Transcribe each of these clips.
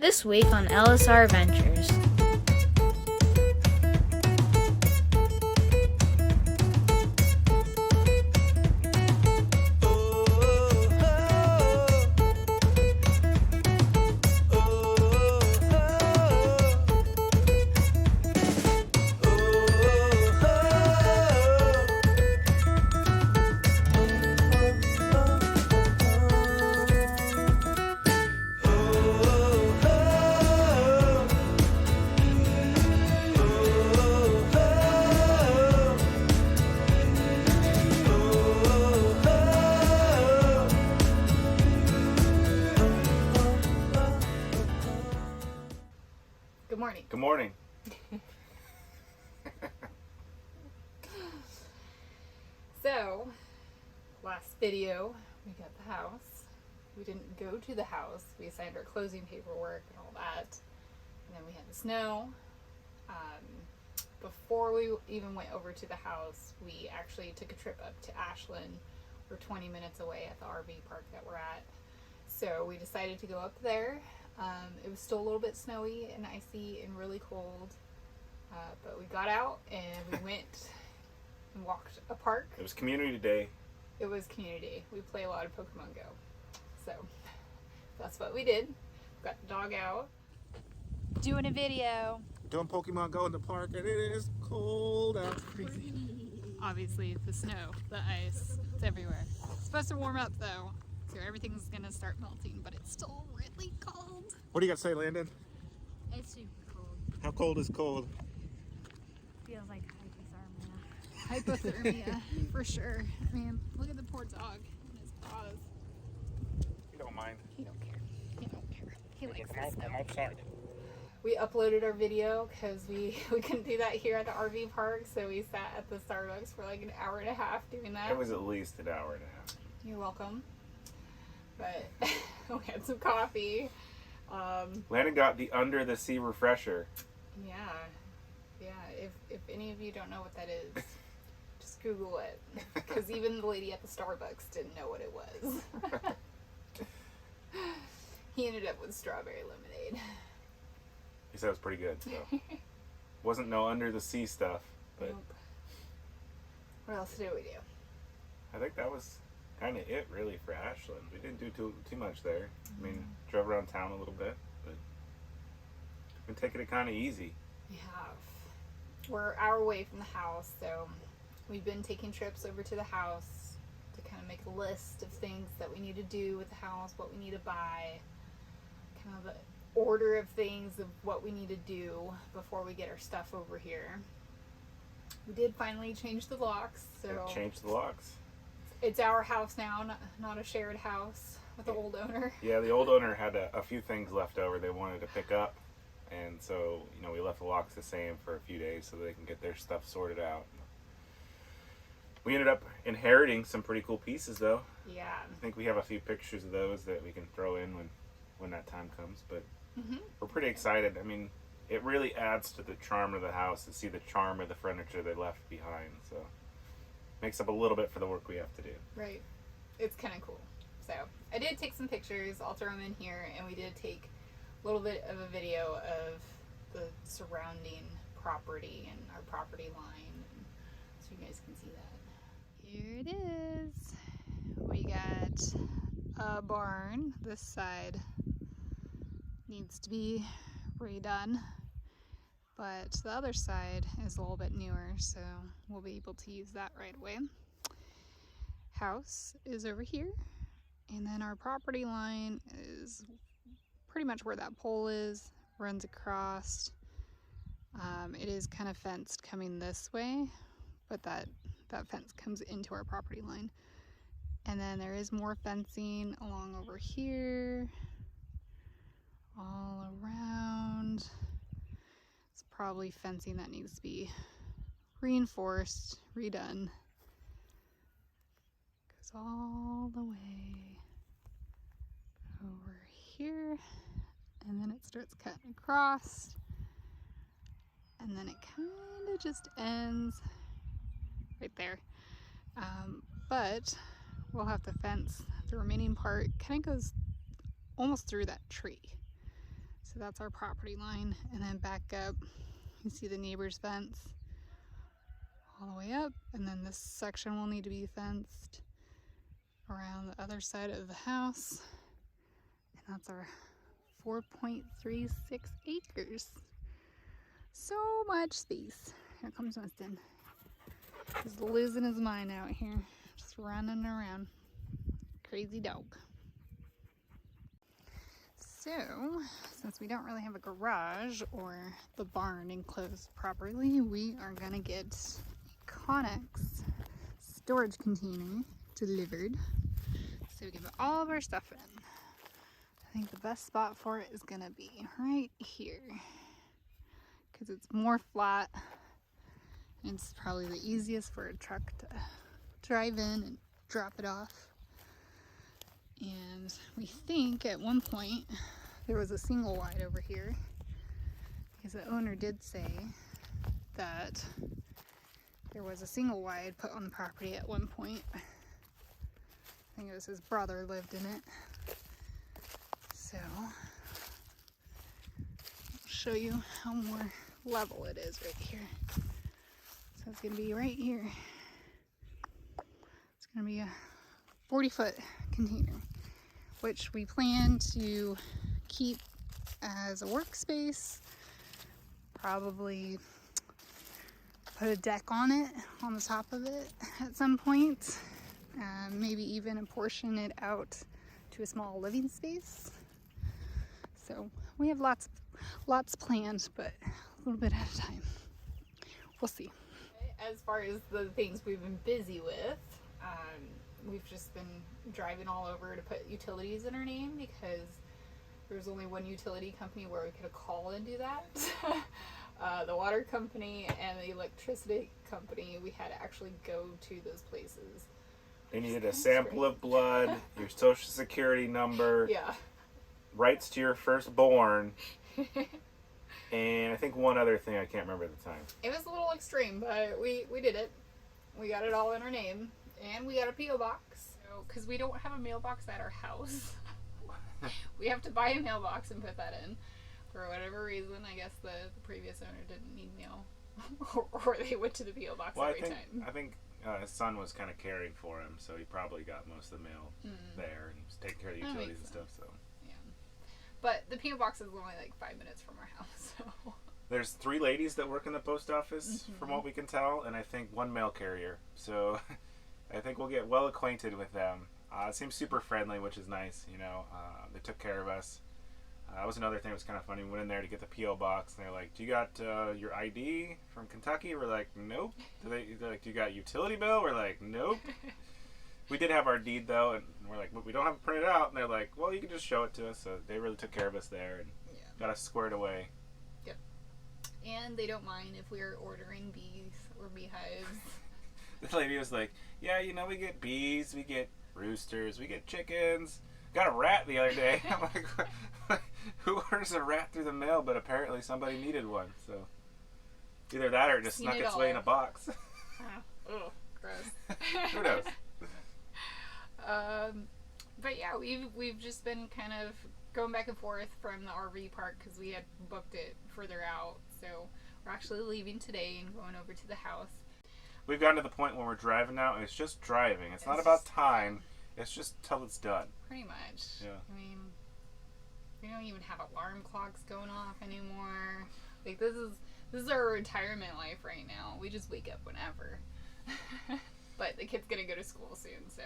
This week on Ellessare Ventures. Good morning. Good morning. So, last video, we got the house. We didn't go to the house. We signed our closing paperwork and all that. And then we had the snow. Before we even went over to the house, we actually took a trip up to Ashland. We're 20 minutes away at the RV park that we're at. So we decided to go up there. It was still a little bit snowy and icy and really cold. But we got out and we went and walked a park. It was community day. It was community day. We play a lot of Pokemon Go. So that's what we did. Got the dog out. Doing a video. Doing Pokemon Go in the park, and it is cold out. Crazy. Obviously the snow, the ice, it's everywhere. It's supposed to warm up though. So everything's gonna start melting, but it's still really cold. What do you got to say, Landon? It's super cold. How cold is cold? Feels like hypothermia. Hypothermia, for sure. I mean, look at the poor dog and his paws. You don't mind. He don't care. He don't care. He likes Come the snow. outside. We uploaded our video because we couldn't do that here at the RV park, so we sat at the Starbucks for like an hour and a half doing that. It was at least an hour and a half. You're welcome. But we had some coffee. Landon got the Under the Sea refresher. Yeah. If any of you don't know what that is, just Google it. Because even the lady at the Starbucks didn't know what it was. He ended up with strawberry lemonade. He said it was pretty good. So wasn't no Under the Sea stuff, but Nope. What else did we do? I think that was kind of it really for Ashland. We didn't do too much there. I mean, drove around town a little bit, but we've been taking it kind of easy. We have. We're an hour away from the house, so we've been taking trips over to the house to kind of make a list of things that we need to do with the house, what we need to buy, kind of an order of things of what we need to do before we get our stuff over here. We did finally change the locks, so Change the locks. it's our house now, not a shared house with the old owner. Yeah, the old owner had a few things left over they wanted to pick up, and so we left the locks the same for a few days so they can get their stuff sorted out. We ended up inheriting some pretty cool pieces, though. Yeah. I think we have a few pictures of those that we can throw in when that time comes, but we're pretty excited. I mean, it really adds to the charm of the house to see the charm of the furniture they left behind, so makes up a little bit for the work we have to do. Right. It's kind of cool. So I did take some pictures. I'll throw them in here. And we did take a little bit of a video of the surrounding property and our property line. So you guys can see that. Here it is. We got a barn. This side needs to be redone. But the other side is a little bit newer, so we'll be able to use that right away. House is over here, and then our property line is pretty much where that pole is, runs across. It is kind of fenced coming this way, but that fence comes into our property line. And then there is more fencing along over here, all around. Probably fencing that needs to be reinforced, redone. Goes all the way over here, and then it starts cutting across, and then it kind of just ends right there. But we'll have to fence the remaining part. Kind of goes almost through that tree. So So that's our property line, and then back up, you see the neighbor's fence all the way up, and then this section will need to be fenced around the other side of the house, and that's our 4.36 acres. So much space. Here comes Winston. He's losing his mind out here, just running around. Crazy dog. So, since we don't really have a garage or the barn enclosed properly, we are gonna get a Connex storage container delivered so we can put all of our stuff in. I think the best spot for it is gonna be right here because it's more flat and it's probably the easiest for a truck to drive in and drop it off. And we think at one point there was a single wide over here because the owner did say that there was a single wide put on the property at one point. I think it was his brother lived in it. So I'll show you how more level it is right here. So it's gonna be right here. It's gonna be a 40-foot container, which we plan to keep as a workspace. Probably put a deck on it, on the top of it at some point. Maybe even apportion it out to a small living space. So we have lots planned, but a little bit at a time. We'll see. As far as the things we've been busy with, we've just been driving all over to put utilities in our name because there's only one utility company where we could call and do that. The water company and the electricity company, we had to actually go to those places. They needed a sample of blood, your social security number, Yeah. rights to your firstborn, and I think one other thing I can't remember at the time. It was a little extreme, but we did it. We got it all in our name, and we got a P.O. box. Because we don't have a mailbox at our house. We have to buy a mailbox and put that in. For whatever reason, I guess the previous owner didn't need mail. or they went to the P.O. box every time. I think his son was kind of caring for him, so he probably got most of the mail there, and he was taking care of the utilities and stuff. So yeah, but the P.O. box is only like 5 minutes from our house. So there's 3 ladies that work in the post office, from what we can tell, and I think 1 mail carrier. So I think we'll get well acquainted with them. It seems super friendly, which is nice. You know, they took care of us. That was another thing that was kind of funny. We went in there to get the P.O. box, and they're like, "Do you got your ID from Kentucky?" We're like, "Nope." They're like, "Do you got utility bill?" We're like, "Nope." We did have our deed though, and we're like, "But we don't have it printed out." And they're like, "Well, you can just show it to us." So they really took care of us there and got us squared away. Yep. And they don't mind if we're ordering bees or beehives. The lady was like, "Yeah, you know, we get bees, we get roosters, we get chickens. Got a rat the other day." I'm like, "Who orders a rat through the mail?" But apparently somebody needed one. So either that or it just snuck its way in a box. Oh, gross. Who knows? But yeah, we've just been kind of going back and forth from the RV park because we had booked it further out. So we're actually leaving today and going over to the house. We've gotten to the point when we're driving now, and it's just driving. It's not about time. It's just till it's done. Pretty much. Yeah. I mean, we don't even have alarm clocks going off anymore. Like this is our retirement life right now. We just wake up whenever. But the kid's gonna go to school soon, so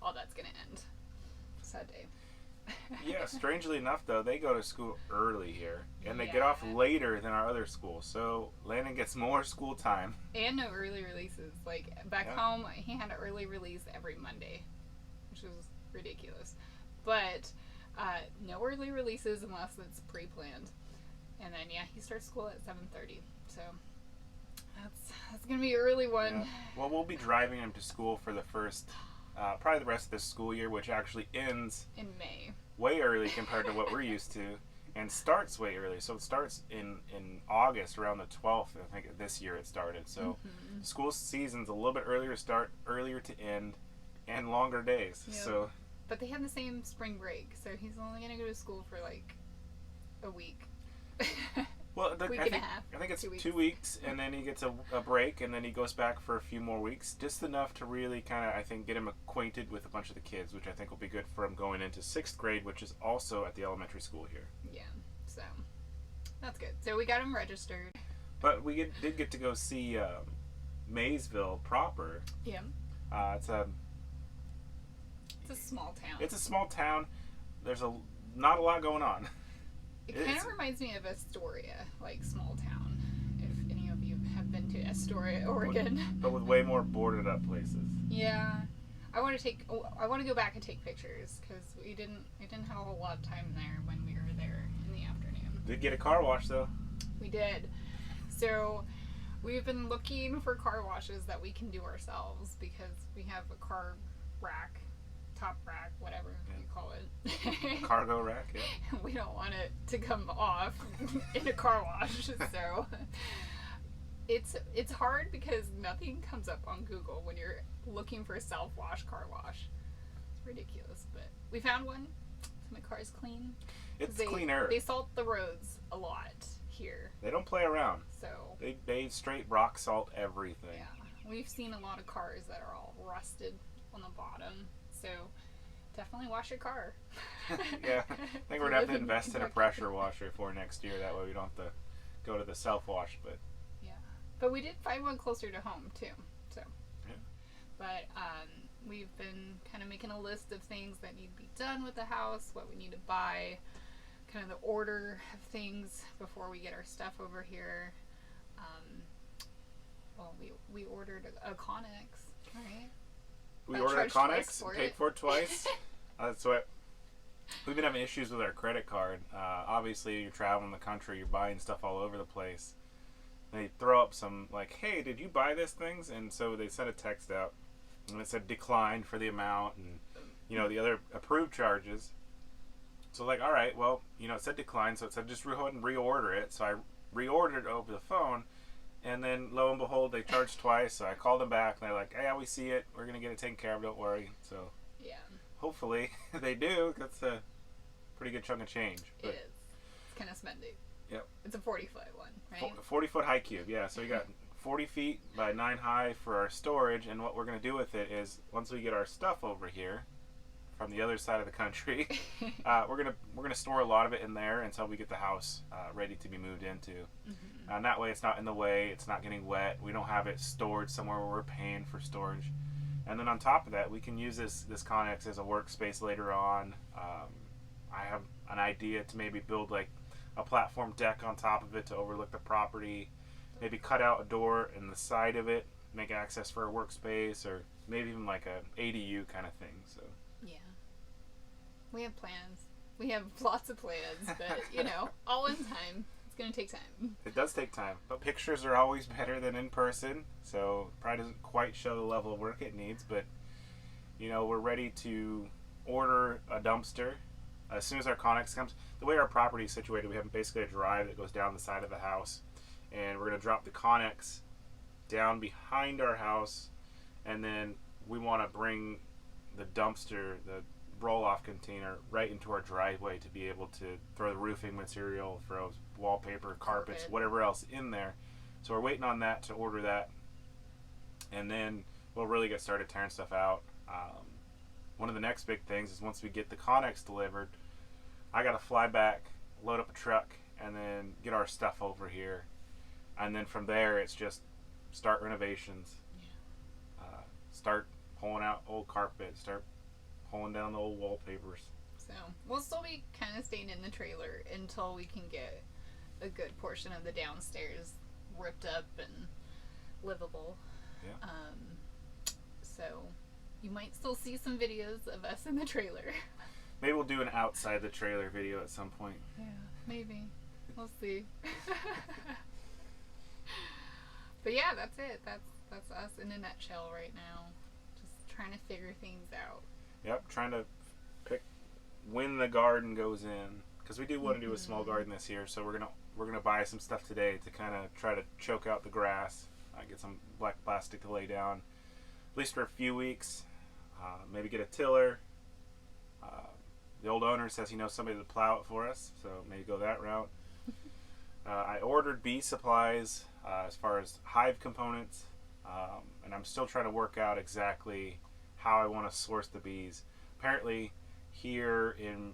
all that's gonna end. Sad day. Yeah, strangely enough though, they go to school early here, and they get off later than our other school. So Landon gets more school time. And no early releases. Like back home, he had an early release every Monday, which was ridiculous. But no early releases unless it's pre-planned. And then he starts school at 7:30. So that's gonna be an early one. Yeah. Well, we'll be driving him to school for the first, probably the rest of this school year, which actually ends in May. Way early compared to what we're used to, and starts way early. So it starts in August, around the 12th. I think this year it started. So school season's a little bit earlier to start, earlier to end, and longer days. Yep. So, but they have the same spring break, so he's only gonna go to school for like a week. Well, Week and a half. I think it's 2 weeks. 2 weeks, and then he gets a break, and then he goes back for a few more weeks, just enough to really kind of, I think, get him acquainted with a bunch of the kids, which I think will be good for him going into 6th grade, which is also at the elementary school here. Yeah, so that's good. So we got him registered. But we did get to go see Maysville proper. Yeah. It's a small town. It's a small town. There's not a lot going on. It kind of reminds me of Astoria, like small town. If any of you have been to Astoria, Oregon. But with way more boarded up places. Yeah, I want to go back and take pictures because we didn't have a whole lot of time there when we were there in the afternoon. Did get a car wash though. We did. So we've been looking for car washes that we can do ourselves because we have a car rack, top rack, whatever you call it. Cargo rack, yeah. We don't want it to come off in a car wash, so it's hard because nothing comes up on Google when you're looking for a self-wash car wash. It's ridiculous, but we found one, so my car is clean. It's cleaner. They salt the roads a lot here. They don't play around. So they straight rock salt everything. yeah, we've seen a lot of cars that are all rusted on the bottom, so definitely wash your car. Yeah, I think we're going to have to invest in a pressure washer for next year. That way we don't have to go to the self-wash. But yeah, but we did find one closer to home too. So, yeah. But we've been kind of making a list of things that need to be done with the house, what we need to buy, kind of the order of things before we get our stuff over here. Well, we ordered a Connex, right? We ordered a Connex, paid for it twice. That's what we've been having issues with our credit card. Obviously, you're traveling the country, you're buying stuff all over the place. They throw up some like, "Hey, did you buy this things?" And so they sent a text out, and it said declined for the amount, and the other approved charges. So like, all right, well, it said decline, so it said just go ahead and reorder it. So I reordered it over the phone. And then, lo and behold, they charged twice. So I called them back, and they're like, "Hey, yeah, we see it. We're gonna get it taken care of. Don't worry." So yeah, hopefully they do. That's a pretty good chunk of change. But it is. It's kind of spendy. Yep. It's a 40-foot one, right? 40-foot high cube. Yeah. So we got 40 feet by 9 high for our storage, and what we're gonna do with it is once we get our stuff over here from the other side of the country, we're gonna store a lot of it in there until we get the house ready to be moved into. Mm-hmm. And that way it's not in the way, it's not getting wet, we don't have it stored somewhere where we're paying for storage. And then on top of that, we can use this Connex as a workspace later on. I have an idea to maybe build like a platform deck on top of it to overlook the property, maybe cut out a door in the side of it, make access for a workspace, or maybe even like a ADU kind of thing. So yeah, we have plans. We have lots of plans, but all in time. Going to take time. It does take time, but pictures are always better than in person, so probably doesn't quite show the level of work it needs, but we're ready to order a dumpster as soon as our Connex comes. The way our property is situated, we have basically a drive that goes down the side of the house, and we're going to drop the Connex down behind our house, and then we want to bring the dumpster, the roll-off container, right into our driveway to be able to throw the roofing material, throw wallpaper, carpets, whatever else in there. So we're waiting on that to order that, and then we'll really get started tearing stuff out. One of the next big things is once we get the Connex delivered, I got to fly back, load up a truck, and then get our stuff over here, and then from there it's just start renovations, start pulling out old carpet, start pulling down the old wallpapers. So we'll still be kind of staying in the trailer until we can get a good portion of the downstairs ripped up and livable. Yeah. So you might still see some videos of us in the trailer. Maybe we'll do an outside the trailer video at some point. Yeah, maybe. We'll see. But yeah, that's it. That's us in a nutshell right now. Just trying to figure things out. Yep, trying to pick when the garden goes in, because we do want to do a small garden this year. So we're gonna buy some stuff today to kind of try to choke out the grass. Get some black plastic to lay down, at least for a few weeks. Maybe get a tiller, the old owner says he knows somebody to plow it for us, so maybe go that route. I ordered bee supplies as far as hive components, and I'm still trying to work out exactly how I want to source the bees. Apparently here in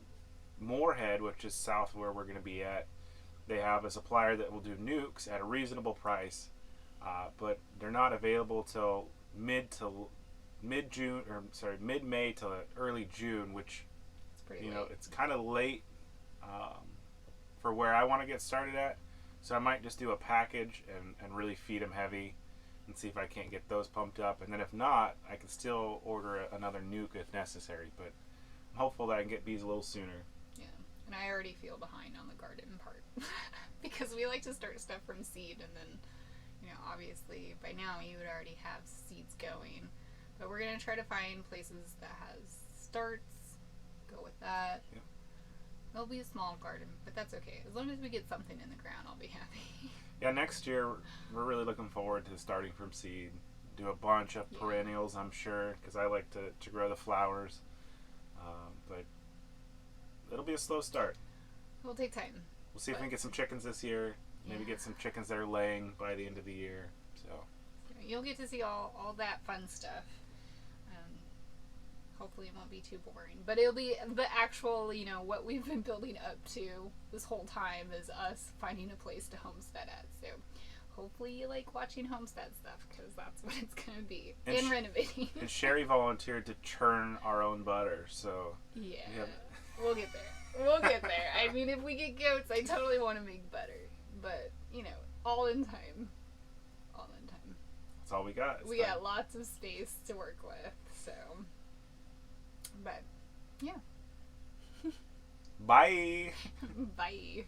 Moorhead, which is south where we're going to be at, they have a supplier that will do nukes at a reasonable price, but they're not available till mid-May to early June, which It's pretty you late. know, it's kind of late for where I want to get started at. So I might just do a package and really feed them heavy and see if I can't get those pumped up. And then if not, I can still order another nuke if necessary. But I'm hopeful that I can get bees a little sooner. Yeah, and I already feel behind on the garden part because we like to start stuff from seed, and then, you know, obviously by now you would already have seeds going. But we're gonna try to find places that has starts. Go with that. Yeah. It'll be a small garden, but that's okay. As long as we get something in the ground, I'll be happy. Yeah, next year we're really looking forward to starting from seed. Do a bunch of perennials, I'm sure, because I like to grow the flowers. But it'll be a slow start. It'll take time. We'll see if we can get some chickens this year. Maybe get some chickens that are laying by the end of the year. So You'll get to see all that fun stuff. Hopefully it won't be too boring. But it'll be the actual, you know, what we've been building up to this whole time is us finding a place to homestead at. So hopefully you like watching homestead stuff, because that's what it's going to be. And renovating. And Sherry volunteered to churn our own butter, so... Yeah. Yep. We'll get there. We'll get there. I mean, if we get goats, I totally want to make butter. But, you know, all in time. All in time. That's all we got. It's We time. got lots of space to work with, so... But, yeah. Bye! Bye.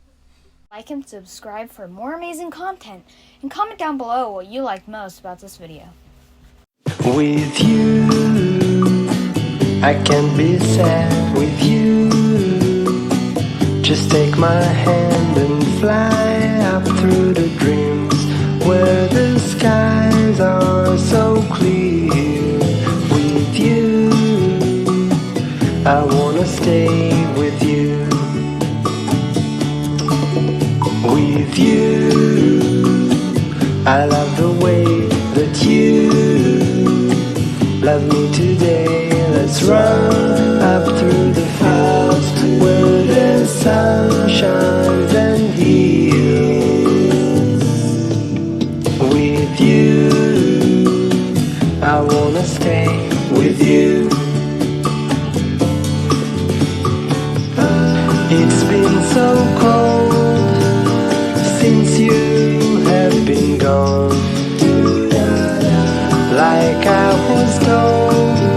Like and subscribe for more amazing content, and comment down below what you liked most about this video. With you, I can be sad with you. Just take my hand and fly up through the dreams where the skies are so clear. With you, I wanna stay with you. With you, I love the way that you love me today. Let's run up through the fields where the sun shines and heals. With you, I wanna stay with you. It's been so cold since you have been gone. Like I was told,